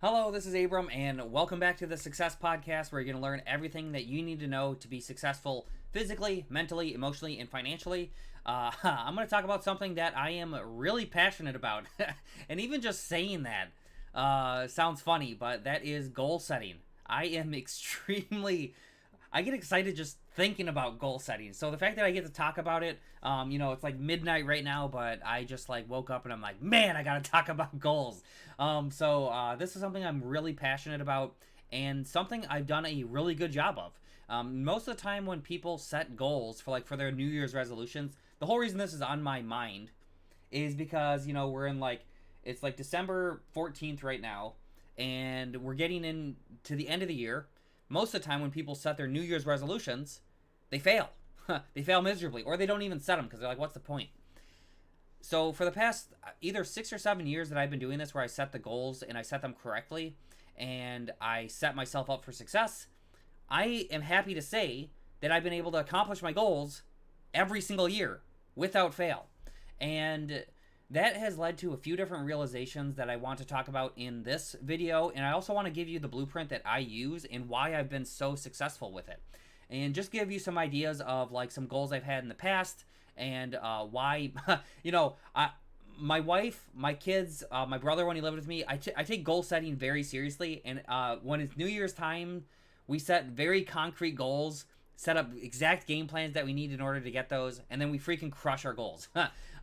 Hello, this is Abram, and welcome back to the Success Podcast, where you're going to learn everything that you need to know to be successful physically, mentally, emotionally, and financially. I'm going to talk about something that I am really passionate about, and even just saying that sounds funny, but that is goal setting. I am I get excited just thinking about goal setting. So the fact that I get to talk about it, it's like midnight right now, but I just like woke up and I'm like, man, I gotta talk about goals. This is something I'm really passionate about and something I've done a really good job of. Most of the time when people set goals for their New Year's resolutions, the whole reason this is on my mind is because we're in it's like December 14th right now, and we're getting into the end of the year. Most of the time when people set their New Year's resolutions, they fail. They fail miserably, or they don't even set them because they're like, what's the point? So for the past either 6 or 7 years that I've been doing this, where I set the goals and I set them correctly and I set myself up for success, I am happy to say that I've been able to accomplish my goals every single year without fail. And that has led to a few different realizations that I want to talk about in this video, and I also want to give you the blueprint that I use and why I've been so successful with it. And just give you some ideas of like some goals I've had in the past and why, my wife, my kids, my brother when he lived with me, I take goal setting very seriously. And when it's New Year's time, we set very concrete goals, set up exact game plans that we need in order to get those, and then we freaking crush our goals.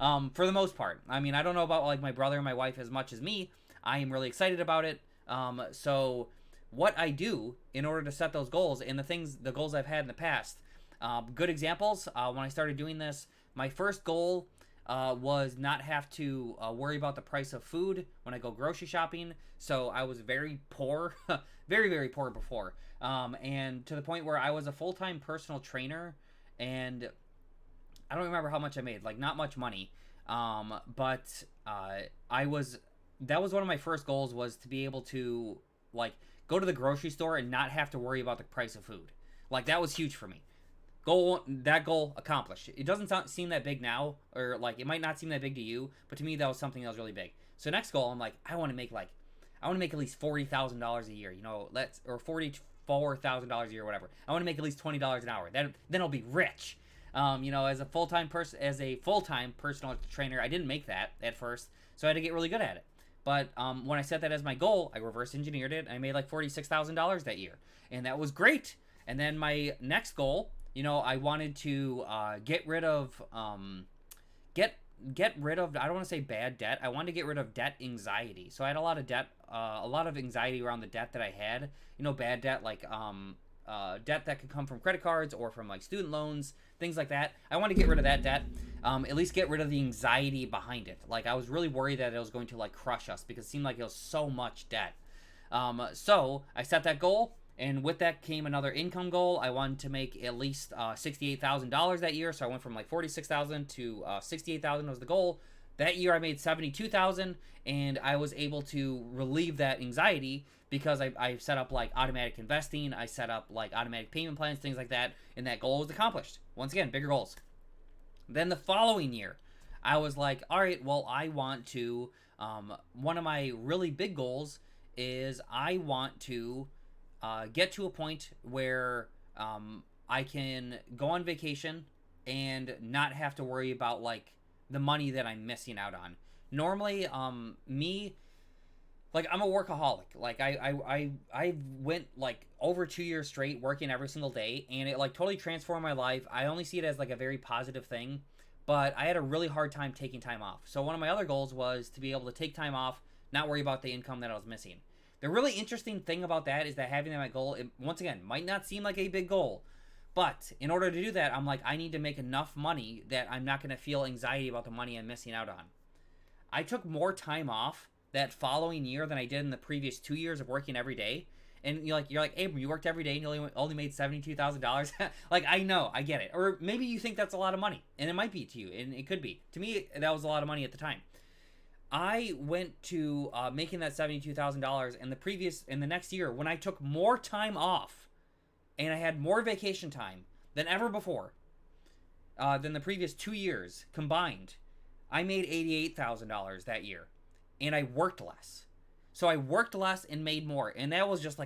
For the most part. I mean, I don't know about like my brother and my wife as much as me. I am really excited about it. So what I do in order to set those goals and the goals I've had in the past, good examples. When I started doing this, my first goal was not have to worry about the price of food when I go grocery shopping. So I was very poor, very, very poor before. And to the point where I was a full-time personal trainer, and I don't remember how much I made, like not much money. But that was one of my first goals, was to be able to like go to the grocery store and not have to worry about the price of food. Like that was huge for me. That goal accomplished. It doesn't seem that big now, or like it might not seem that big to you, but to me that was something that was really big. So next goal, I'm like, I want to make at least $40,000 a year, or $44,000 a year, whatever. I want to make at least $20 an hour. Then I'll be rich. As a full-time personal trainer, I didn't make that at first, so I had to get really good at it. But when I set that as my goal, I reverse engineered it, and I made like $46,000 that year, and that was great. And then my next goal, I wanted to get rid of get rid of, I don't want to say bad debt. I wanted to get rid of debt anxiety. So I had a lot of debt, a lot of anxiety around the debt that I had. Bad debt, like debt that could come from credit cards or from like student loans, things like that. I want to get rid of that debt, at least get rid of the anxiety behind it. Like I was really worried that it was going to like crush us because it seemed like it was so much debt. So I set that goal, and with that came another income goal. I wanted to make at least $68,000 that year, so I went from like $46,000 to $68,000 was the goal. That year I made $72,000, and I was able to relieve that anxiety because I set up like automatic investing, I set up like automatic payment plans, things like that, and that goal was accomplished. Once again, bigger goals. Then the following year, I was like, all right, well, I want to, one of my really big goals is I want to get to a point where I can go on vacation and not have to worry about like the money that I'm missing out on. Normally, I'm a workaholic. Like I went like over 2 years straight working every single day, and it like totally transformed my life. I only see it as like a very positive thing, but I had a really hard time taking time off. So one of my other goals was to be able to take time off, not worry about the income that I was missing. The really interesting thing about that is that having that my goal, it, once again, might not seem like a big goal, but in order to do that, I'm like, I need to make enough money that I'm not going to feel anxiety about the money I'm missing out on. I took more time off that following year than I did in the previous 2 years of working every day. And you're like, Abram, you worked every day and you only made $72,000. Like, I know, I get it. Or maybe you think that's a lot of money, and it might be to you, and it could be. To me, that was a lot of money at the time. I went to making that $72,000 in the next year when I took more time off and I had more vacation time than ever before, than the previous 2 years combined. I made $88,000 that year, and I worked less. So I worked less and made more, and that was just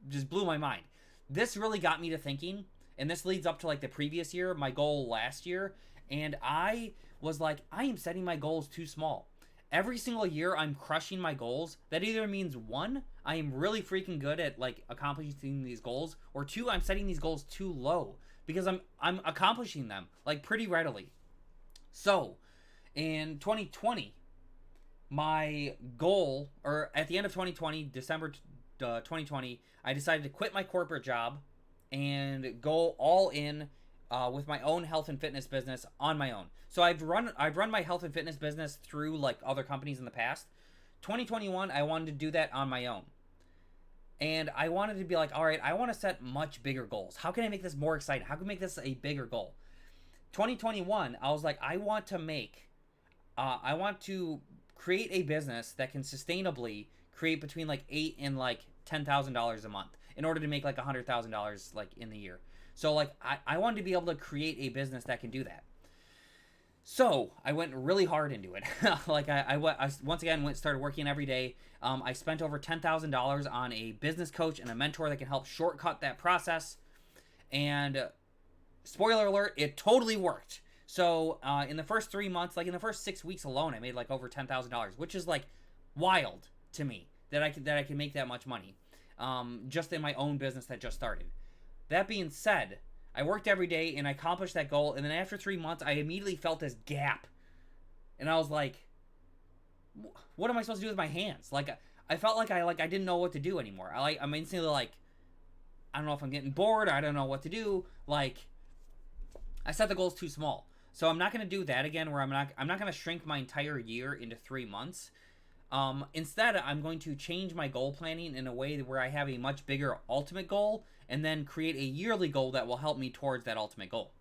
just blew my mind. This really got me to thinking, and this leads up to like the previous year, my goal last year, and I was like, I am setting my goals too small. Every single year I'm crushing my goals. That either means one, I am really freaking good at like accomplishing these goals, or two, I'm setting these goals too low because I'm accomplishing them like pretty readily. So, in 2020, my goal, or at the end of 2020, December 2020, I decided to quit my corporate job and go all in with my own health and fitness business on my own. So I've run my health and fitness business through like other companies in the past. 2021, I wanted to do that on my own. And I wanted to be like, all right, I want to set much bigger goals. How can I make this more exciting? How can I make this a bigger goal? 2021, I was like, I want to create a business that can sustainably create between like $8,000 and like $10,000 a month in order to make like $100,000 like in the year. So like I wanted to be able to create a business that can do that. So I went really hard into it. Like I once again started working every day. I spent over $10,000 on a business coach and a mentor that can help shortcut that process. And spoiler alert, it totally worked. So in the first 3 months, like in the first 6 weeks alone, I made like over $10,000, which is like wild to me that I can make that much money just in my own business that just started. That being said, I worked every day and I accomplished that goal. And then after 3 months, I immediately felt this gap. And I was like, what am I supposed to do with my hands? Like, I felt like I didn't know what to do anymore. I'm instantly like, I don't know if I'm getting bored. Or I don't know what to do. Like, I set the goals too small. So I'm not going to do that again where I'm not going to shrink my entire year into 3 months. Instead, I'm going to change my goal planning in a way where I have a much bigger ultimate goal and then create a yearly goal that will help me towards that ultimate goal.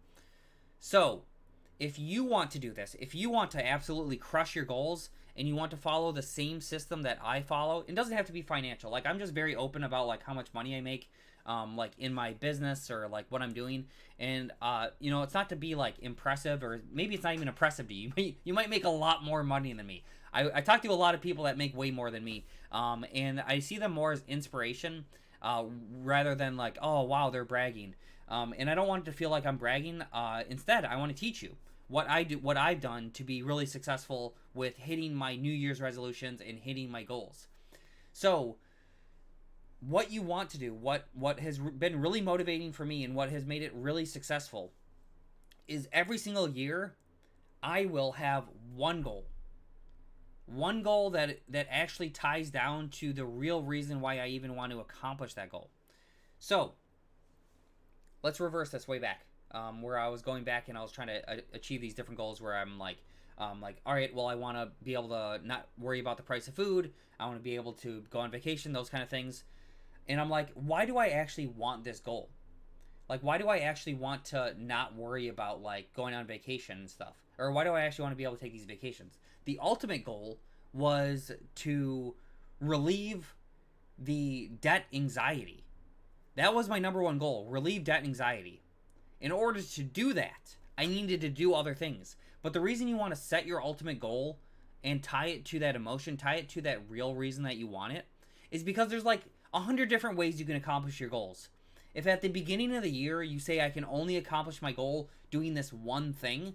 So, if you want to do this, if you want to absolutely crush your goals and you want to follow the same system that I follow, it doesn't have to be financial. Like, I'm just very open about like how much money I make, like in my business or like what I'm doing. And, it's not to be like impressive, or maybe it's not even impressive to you. You might make a lot more money than me. I talk to a lot of people that make way more than me, and I see them more as inspiration rather than like, oh, wow, they're bragging. And I don't want it to feel like I'm bragging. Instead, I want to teach you what I've done to be really successful with hitting my New Year's resolutions and hitting my goals. So, what you want to do, what has been really motivating for me and what has made it really successful is every single year, I will have one goal. One goal that actually ties down to the real reason why I even want to accomplish that goal. So, let's reverse this way back, where I was going back and I was trying to achieve these different goals where I'm like, all right, well, I want to be able to not worry about the price of food. I want to be able to go on vacation, those kind of things. And I'm like, why do I actually want this goal? Like, why do I actually want to not worry about like going on vacation and stuff? Or why do I actually want to be able to take these vacations? The ultimate goal was to relieve the debt anxiety. That was my number one goal, relieve debt anxiety. In order to do that, I needed to do other things. But the reason you want to set your ultimate goal and tie it to that emotion, tie it to that real reason that you want it, is because there's like 100 different ways you can accomplish your goals. If at the beginning of the year you say I can only accomplish my goal doing this one thing,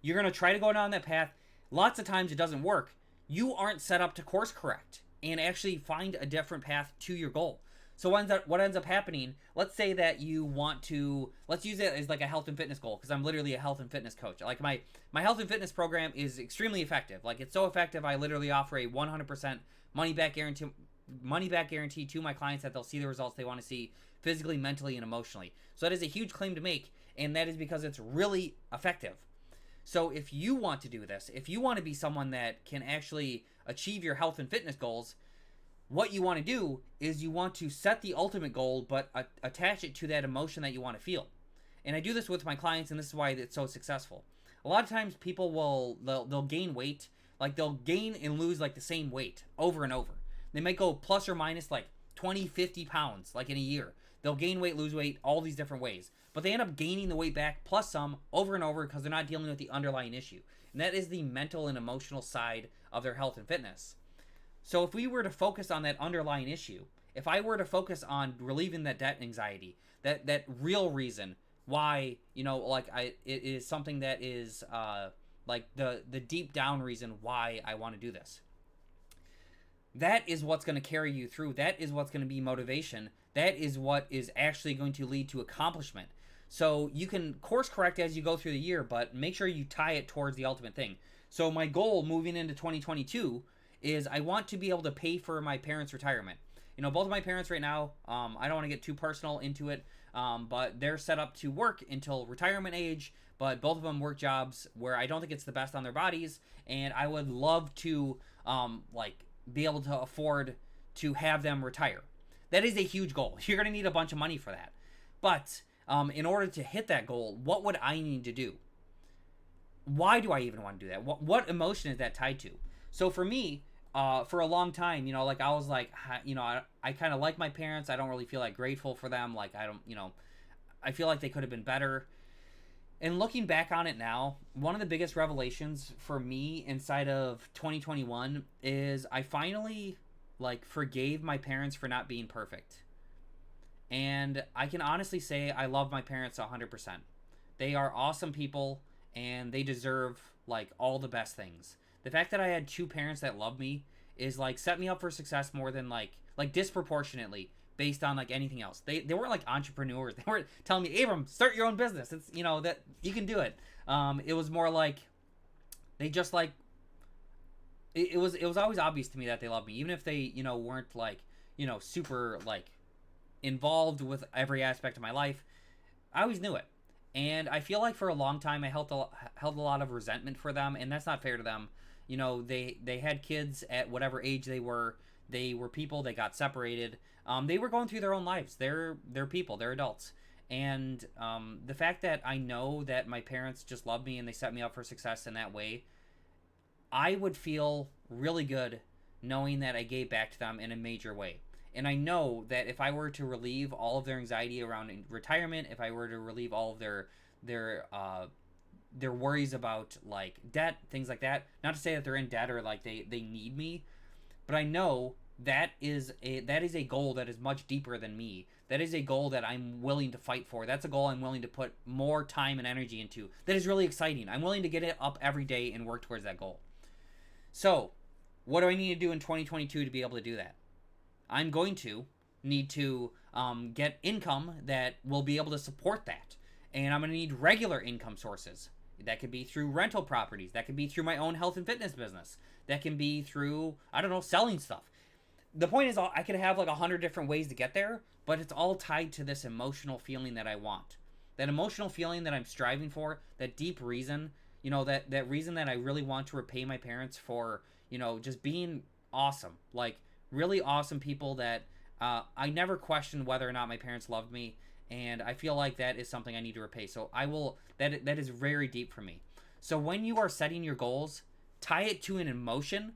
you're going to try to go down that path. Lots of times it doesn't work. You aren't set up to course correct and actually find a different path to your goal. So what ends up happening, let's say that you want to, let's use it as like a health and fitness goal, because I'm literally a health and fitness coach. Like my health and fitness program is extremely effective. Like, it's so effective, I literally offer a 100% money back guarantee to my clients that they'll see the results they want to see physically, mentally, and emotionally. So that is a huge claim to make, and that is because it's really effective. So if you want to do this, if you want to be someone that can actually achieve your health and fitness goals, what you want to do is you want to set the ultimate goal, but attach it to that emotion that you want to feel. And I do this with my clients, and this is why it's so successful. A lot of times people they'll gain weight, like they'll gain and lose like the same weight over and over. They might go plus or minus like 20, 50 pounds like in a year. They'll gain weight, lose weight, all these different ways. But they end up gaining the weight back plus some over and over because they're not dealing with the underlying issue. And that is the mental and emotional side of their health and fitness. So if we were to focus on that underlying issue, if I were to focus on relieving that debt anxiety, that real reason why, like it is something that is like the deep down reason why I want to do this. That is what's going to carry you through. That is what's going to be motivation. That is what is actually going to lead to accomplishment. So you can course correct as you go through the year, but make sure you tie it towards the ultimate thing. So my goal moving into 2022 is I want to be able to pay for my parents' retirement. Both of my parents right now, I don't want to get too personal into it, but they're set up to work until retirement age, but both of them work jobs where I don't think it's the best on their bodies, and I would love to, be able to afford to have them retire. That is a huge goal. You're going to need a bunch of money for that. But in order to hit that goal, what would I need to do? Why do I even want to do that? What emotion is that tied to? So for me, for a long time, like I was like, I kind of like my parents. I don't really feel like grateful for them. Like I don't, I feel like they could have been better. And looking back on it now, one of the biggest revelations for me inside of 2021 is I finally forgave my parents for not being perfect. And I can honestly say I love my parents 100%. They are awesome people and they deserve all the best things. The fact that I had two parents that love me is set me up for success more than disproportionately based on anything else. They weren't entrepreneurs. They weren't telling me, Abram, start your own business. It's that you can do it. It was more they just it was always obvious to me that they loved me, even if they weren't super involved with every aspect of my life. I always knew it. And I feel like for a long time I held a lot of resentment for them, and that's not fair to them. They had kids at whatever age they were. They were people. They got separated. They were going through their own lives. They're people. They're adults. And the fact that I know that my parents just love me and they set me up for success in that way, I would feel really good knowing that I gave back to them in a major way. And I know that if I were to relieve all of their anxiety around retirement, if I were to relieve all of their worries about debt, things like that, not to say that they're in debt or they need me, but I know that is a goal that is much deeper than me. That is a goal that I'm willing to fight for. That's a goal I'm willing to put more time and energy into. That is really exciting. I'm willing to get it up every day and work towards that goal. So, what do I need to do in 2022 to be able to do that? I'm going to need to get income that will be able to support that. And I'm going to need regular income sources. That could be through rental properties. That could be through my own health and fitness business. That can be through, selling stuff. The point is, I could have 100 different ways to get there, but it's all tied to this emotional feeling that I want. That emotional feeling that I'm striving for, that deep reason, that reason that I really want to repay my parents for, just being awesome. Really awesome people that I never questioned whether or not my parents loved me, and I feel like that is something I need to repay. So I will, that is very deep for me. So when you are setting your goals, tie it to an emotion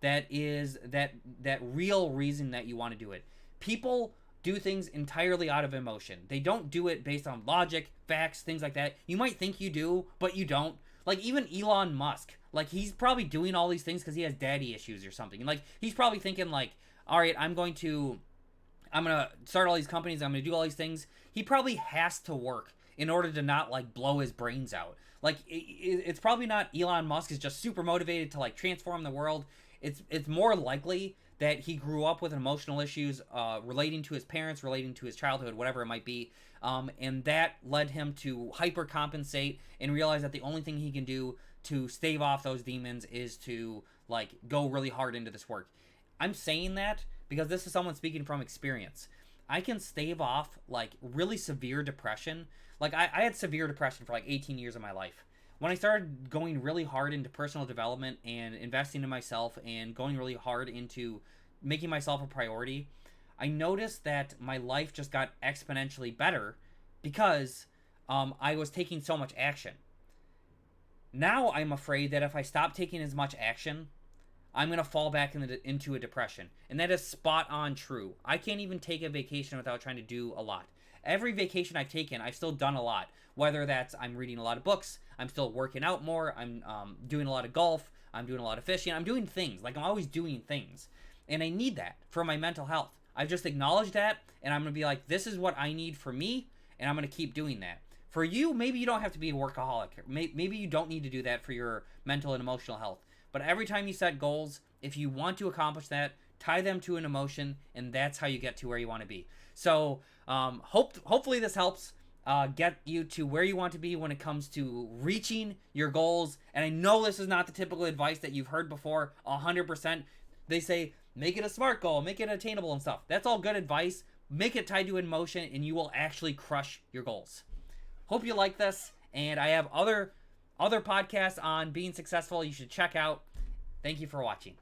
that is that real reason that you want to do it. People do things entirely out of emotion. They don't do it based on logic, facts, things like that. You might think you do, but you don't. Even Elon Musk, he's probably doing all these things because he has daddy issues or something. He's probably thinking all right, I'm going to start all these companies. I'm going to do all these things. He probably has to work in order to not blow his brains out. It's probably not Elon Musk is just super motivated to transform the world. It's more likely that he grew up with emotional issues relating to his parents, relating to his childhood, whatever it might be. And that led him to hypercompensate and realize that the only thing he can do to stave off those demons is to go really hard into this work. I'm saying that because this is someone speaking from experience. I can stave off really severe depression. I had severe depression for 18 years of my life. When I started going really hard into personal development and investing in myself and going really hard into making myself a priority, I noticed that my life just got exponentially better because I was taking so much action. Now I'm afraid that if I stop taking as much action, I'm going to fall back into a depression. And that is spot on true. I can't even take a vacation without trying to do a lot. Every vacation I've taken, I've still done a lot. Whether that's I'm reading a lot of books, I'm still working out more, I'm doing a lot of golf, I'm doing a lot of fishing, I'm doing things. I'm always doing things. and I need that for my mental health. I've just acknowledged that, and I'm going to be like, this is what I need for me, and I'm going to keep doing that. For you, maybe you don't have to be a workaholic. Maybe you don't need to do that for your mental and emotional health. But every time you set goals, if you want to accomplish that, tie them to an emotion, and that's how you get to where you want to be. So hopefully this helps get you to where you want to be when it comes to reaching your goals. And I know this is not the typical advice that you've heard before 100%. They say, make it a SMART goal, make it attainable and stuff. That's all good advice. Make it tied to emotion, and you will actually crush your goals. Hope you like this, and I have other podcasts on being successful you should check out. Thank you for watching.